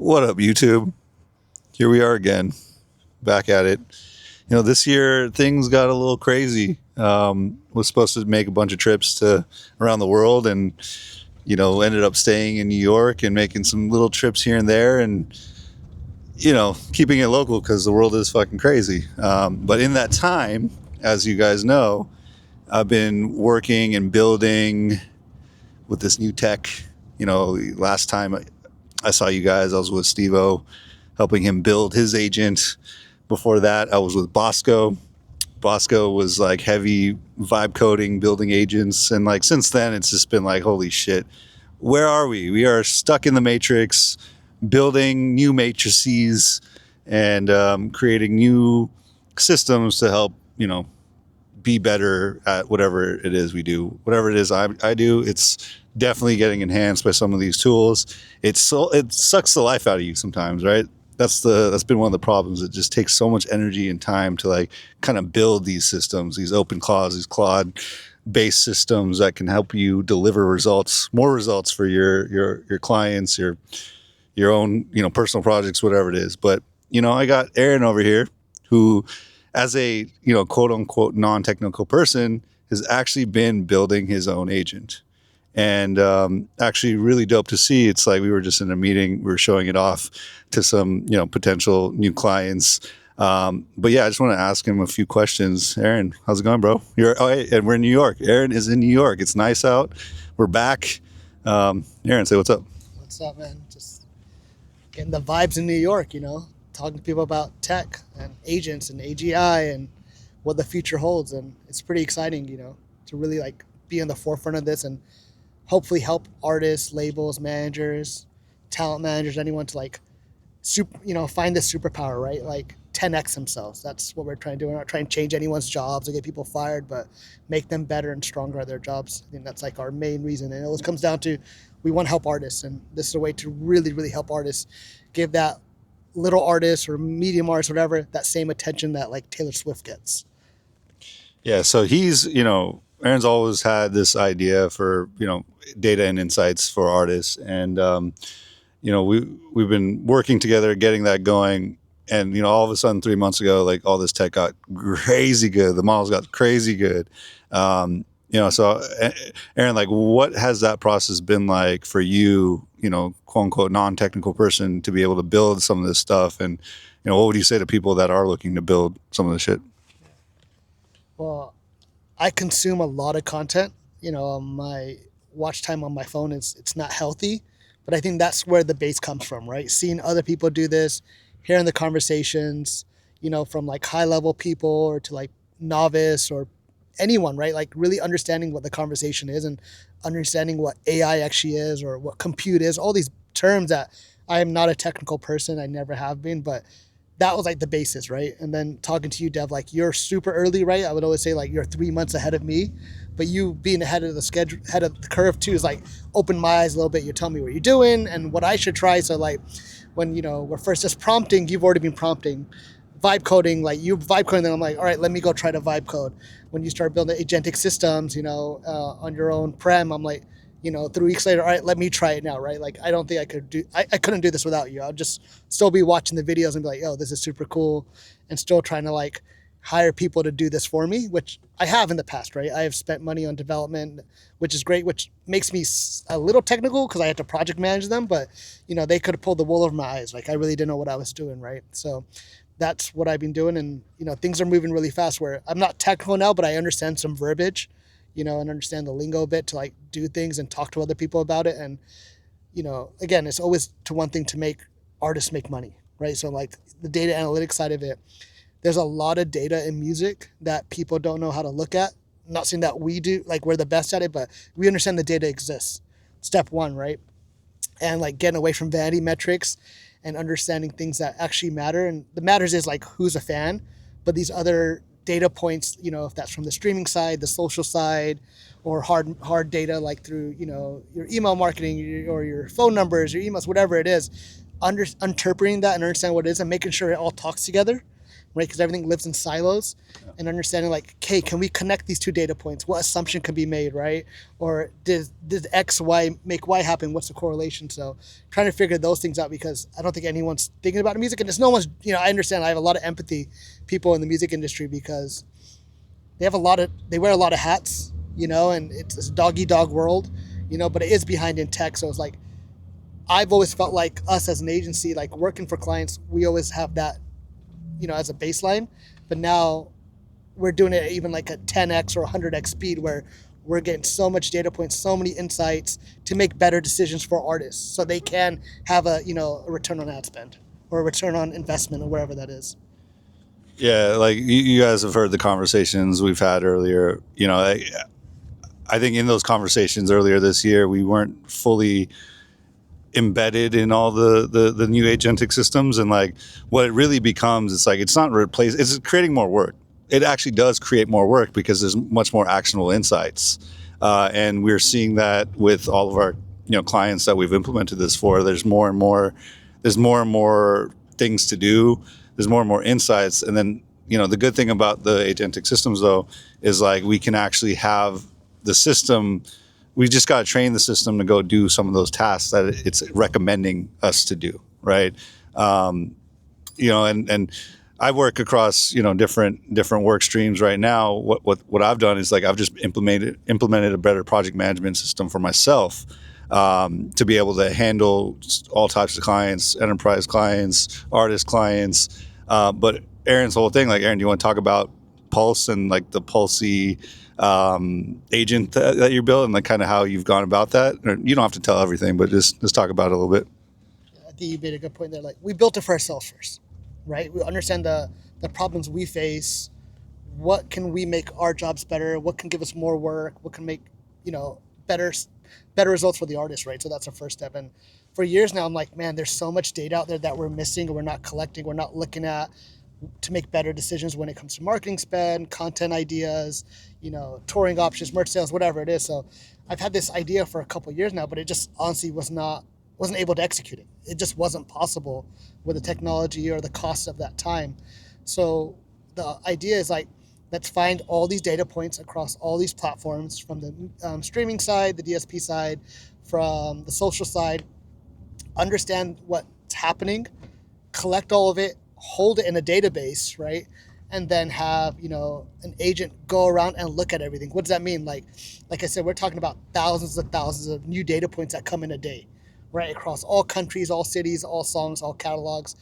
What up, YouTube? Here we are again, back at it. This year things got a little crazy. Was supposed to make a bunch of trips to around the world, and ended up staying in New York and making some little trips here and there, and keeping it local because the world is fucking crazy. But in that time, as you guys know, I've been working and building with this new tech. Last time I saw you guys, I was with Steve-O, helping him build his agent. Before that, I was with Bosco. Bosco was like heavy vibe coding, building agents. And like since then, it's just been like, holy shit, where are we? We are stuck in the matrix, building new matrices and creating new systems to help, be better at whatever it is we do. Whatever it is I do, it's definitely getting enhanced by some of these tools. It sucks the life out of you sometimes, right? That's been one of the problems. It just takes so much energy and time to like kind of build these systems, these open claude, these Claude based systems that can help you deliver more results for your clients, your own, personal projects, whatever it is. But, I got Aaron over here who, as a, quote unquote, non-technical person, has actually been building his own agent. And actually really dope to see. It's like we were just in a meeting, we were showing it off to some, potential new clients. But yeah, I just want to ask him a few questions. Aaron, how's it going, bro? And we're in New York. Aaron is in New York. It's nice out. We're back. Aaron, say what's up. What's up, man? Just getting the vibes in New York, talking to people about tech and agents and AGI and what the future holds. And it's pretty exciting, to really like be in the forefront of this and hopefully help artists, labels, managers, talent managers, anyone to like, find this superpower, right? Like 10x themselves. That's what we're trying to do. We're not trying to change anyone's jobs or get people fired, but make them better and stronger at their jobs. I think that's like our main reason. And it always comes down to, we want to help artists. And this is a way to really, really help artists, give that little artist or medium artist, whatever, that same attention that like Taylor Swift gets. Yeah. So Aaron's always had this idea for, data and insights for artists. And, we've been working together, getting that going. And, all of a sudden 3 months ago, like all this tech got crazy good. The models got crazy good. So Aaron, like what has that process been like for you, quote unquote, non-technical person to be able to build some of this stuff? And, what would you say to people that are looking to build some of the shit? Well, I consume a lot of content. My watch time on my phone it's not healthy, but I think that's where the base comes from, right? Seeing other people do this, hearing the conversations, from like high level people or to like novice or anyone, right? Like really understanding what the conversation is and understanding what AI actually is or what compute is, all these terms that I am not a technical person. I never have been, but that was like the basis, right? And then talking to you, Dev, like you're super early, right? I would always say like you're 3 months ahead of me, but you being ahead of the schedule, ahead of the curve too, is like open my eyes a little bit. You're telling me what you're doing and what I should try. So like when, we're first just prompting, you've already been prompting. Vibe coding, like you vibe coding, then I'm like, all right, let me go try to vibe code. When you start building agentic systems, on your own prem, I'm like, 3 weeks later, all right, let me try it now, right? Like, I don't think I couldn't do this without you. I'll just still be watching the videos and be like, oh, this is super cool. And still trying to like hire people to do this for me, which I have in the past, right? I have spent money on development, which is great, which makes me a little technical because I had to project manage them, but they could have pulled the wool over my eyes. Like I really didn't know what I was doing, right? So that's what I've been doing. And, things are moving really fast where I'm not technical now, but I understand some verbiage, and understand the lingo a bit to like do things and talk to other people about it. And, again, it's always to one thing to make artists make money, right? So like the data analytics side of it, there's a lot of data in music that people don't know how to look at. I'm not saying that we do, like we're the best at it, but we understand the data exists. Step one, right? And like getting away from vanity metrics and understanding things that actually matter. And the matters is like who's a fan, but these other data points, if that's from the streaming side, the social side, or hard data like through, your email marketing or your phone numbers, your emails, whatever it is, interpreting that and understand what it is and making sure it all talks together right? Because everything lives in silos, and understanding like, okay, can we connect these two data points? What assumption can be made, right? Or did X, Y make Y happen? What's the correlation? So trying to figure those things out, because I don't think anyone's thinking about music, and it's no one's, I understand. I have a lot of empathy, people in the music industry, because they wear a lot of hats, and it's a dog eat dog world, but it is behind in tech. So it's like, I've always felt like us as an agency, like working for clients, we always have that, as a baseline. But now we're doing it even like a 10x or 100x speed, where we're getting so much data points, so many insights to make better decisions for artists, so they can have a return on ad spend or a return on investment or wherever that is. Yeah, like you guys have heard the conversations we've had earlier. I think in those conversations earlier this year, we weren't fully embedded in all the new agentic systems, and like what it really becomes, it's like it's not replace, it's creating more work. It actually does create more work because there's much more actionable insights, and we're seeing that with all of our clients that we've implemented this for. There's more and more things to do. There's more and more insights, and then the good thing about the agentic systems though is like we can actually have the system. We just got to train the system to go do some of those tasks that it's recommending us to do, right? And I work across different work streams right now. What I've done is like I've just implemented a better project management system for myself, to be able to handle all types of clients, enterprise clients, artist clients. But Aaron's whole thing, like, Aaron, do you want to talk about Pulse and like the Pulsey agent that you built, and like kind of how you've gone about that? Or you don't have to tell everything, but just talk about it a little bit. I think you made a good point there. Like, we built it for ourselves first, right? We understand the problems we face. What can we make our jobs better? What can give us more work? What can make better results for the artist, right? So that's our first step. And for years now, I'm like, man, there's so much data out there that we're missing, or we're not collecting, we're not looking at, to make better decisions when it comes to marketing spend, content ideas, touring options, merch sales, whatever it is. So I've had this idea for a couple of years now, but it just honestly wasn't able to execute it. It just wasn't possible with the technology or the cost of that time. So the idea is like, let's find all these data points across all these platforms, from the streaming side, the DSP side, from the social side, understand what's happening, collect all of it, hold it in a database, right? And then have, an agent go around and look at everything. What does that mean? Like I said, we're talking about thousands of new data points that come in a day, right? Across all countries, all cities, all songs, all catalogs,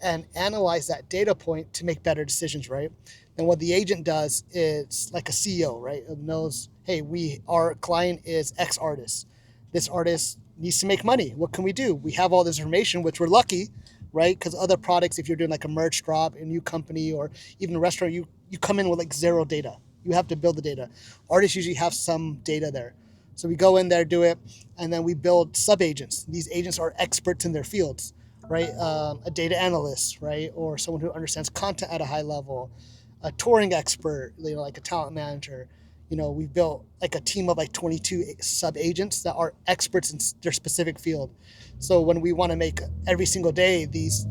and analyze that data point to make better decisions, right? And what the agent does is like a CEO, right? It knows, hey, our client is X artist. This artist needs to make money. What can we do? We have all this information, which we're lucky, right? Because other products, if you're doing like a merch drop, a new company, or even a restaurant, you come in with like zero data. You have to build the data. Artists usually have some data there. So we go in there, do it, and then we build sub-agents. These agents are experts in their fields, right? A data analyst, right? Or someone who understands content at a high level, a touring expert, like a talent manager. We've built like a team of like 22 sub-agents that are experts in their specific field. So when we want to make every single day, these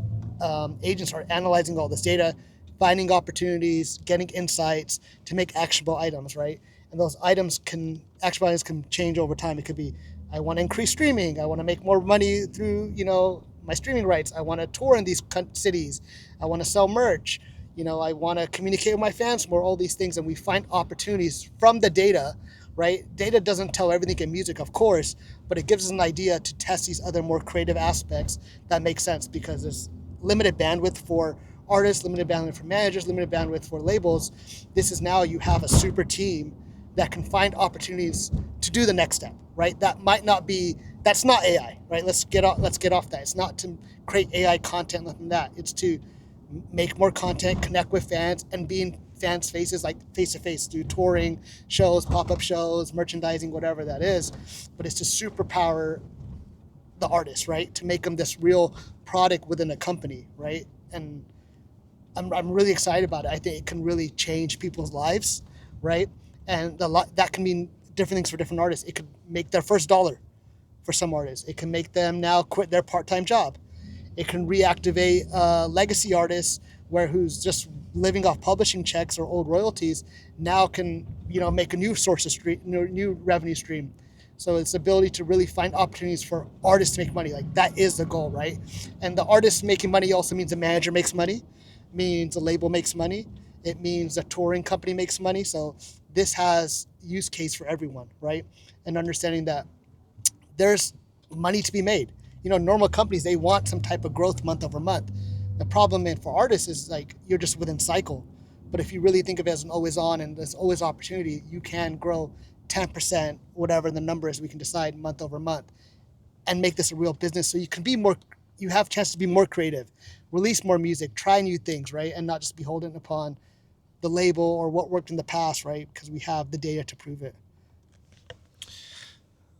agents are analyzing all this data, finding opportunities, getting insights to make actionable items, right? And those actionable items can change over time. It could be, I want to increase streaming. I want to make more money through, my streaming rights. I want to tour in these cities. I want to sell merch. I want to communicate with my fans more, all these things. And we find opportunities from the data, right? Data doesn't tell everything in music, of course, but it gives us an idea to test these other more creative aspects that make sense, because there's limited bandwidth for artists, limited bandwidth for managers, limited bandwidth for labels. This is now you have a super team that can find opportunities to do the next step, right? That's not AI, right? Let's get off that. It's not to create AI content, nothing that. It's to make more content, connect with fans, and be in fans' faces, like face to face, do touring, shows, pop-up shows, merchandising, whatever that is. But it's to superpower the artist, right? To make them this real product within a company, right? And I'm really excited about it. I think it can really change people's lives, right? And that can mean different things for different artists. It could make their first dollar for some artists. It can make them now quit their part-time job. It can reactivate legacy artists where who's just living off publishing checks or old royalties now can make a new source of stream, new revenue stream. So it's the ability to really find opportunities for artists to make money. Like that is the goal, right? And the artist making money also means a manager makes money, means a label makes money. It means a touring company makes money. So this has use case for everyone, right? And understanding that there's money to be made. Normal companies, they want some type of growth month over month. The problem for artists is like you're just within cycle. But if you really think of it as an always on and there's always opportunity, you can grow 10%, whatever the number is, we can decide month over month and make this a real business. So you have a chance to be more creative, release more music, try new things, right? And not just beholden upon the label or what worked in the past, right? Because we have the data to prove it.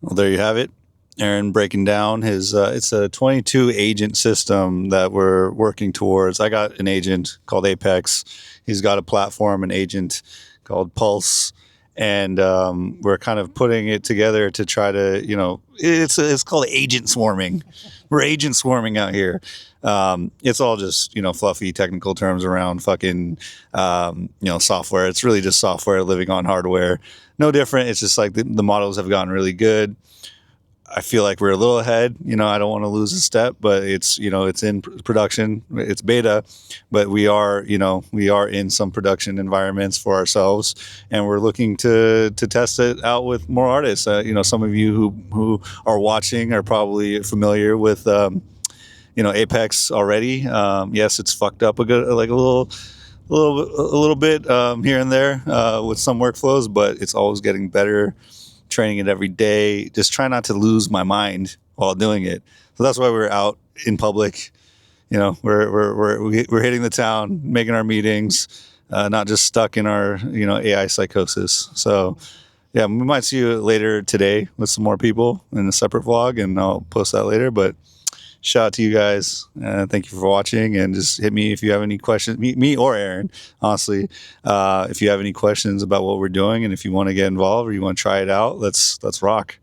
Well, there you have it. Aaron breaking down his, it's a 22 agent system that we're working towards. I got an agent called Apex. He's got a platform, an agent called Pulse. And we're kind of putting it together to try to, it's called agent swarming. We're agent swarming out here. It's all just, fluffy technical terms around fucking, software. It's really just software living on hardware. No different. It's just like the models have gotten really good. I feel like we're a little ahead. I don't want to lose a step, but it's in production. It's beta, but we are in some production environments for ourselves, and we're looking to test it out with more artists. Some of you who are watching are probably familiar with Apex already. Yes, it's fucked up a little bit here and there with some workflows, but it's always getting better. Training it every day, just try not to lose my mind while doing it. So that's why we're out in public. We're hitting the town, making our meetings, not just stuck in our AI psychosis. So yeah, we might see you later today with some more people in a separate vlog, and I'll post that later. But shout out to you guys. Thank you for watching, and just hit me if you have any questions. Me or Aaron, honestly. If you have any questions about what we're doing, and if you want to get involved or you want to try it out, let's rock.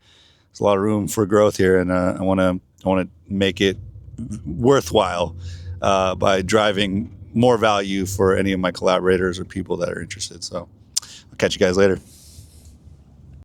There's a lot of room for growth here, and I want to make it worthwhile by driving more value for any of my collaborators or people that are interested. So I'll catch you guys later.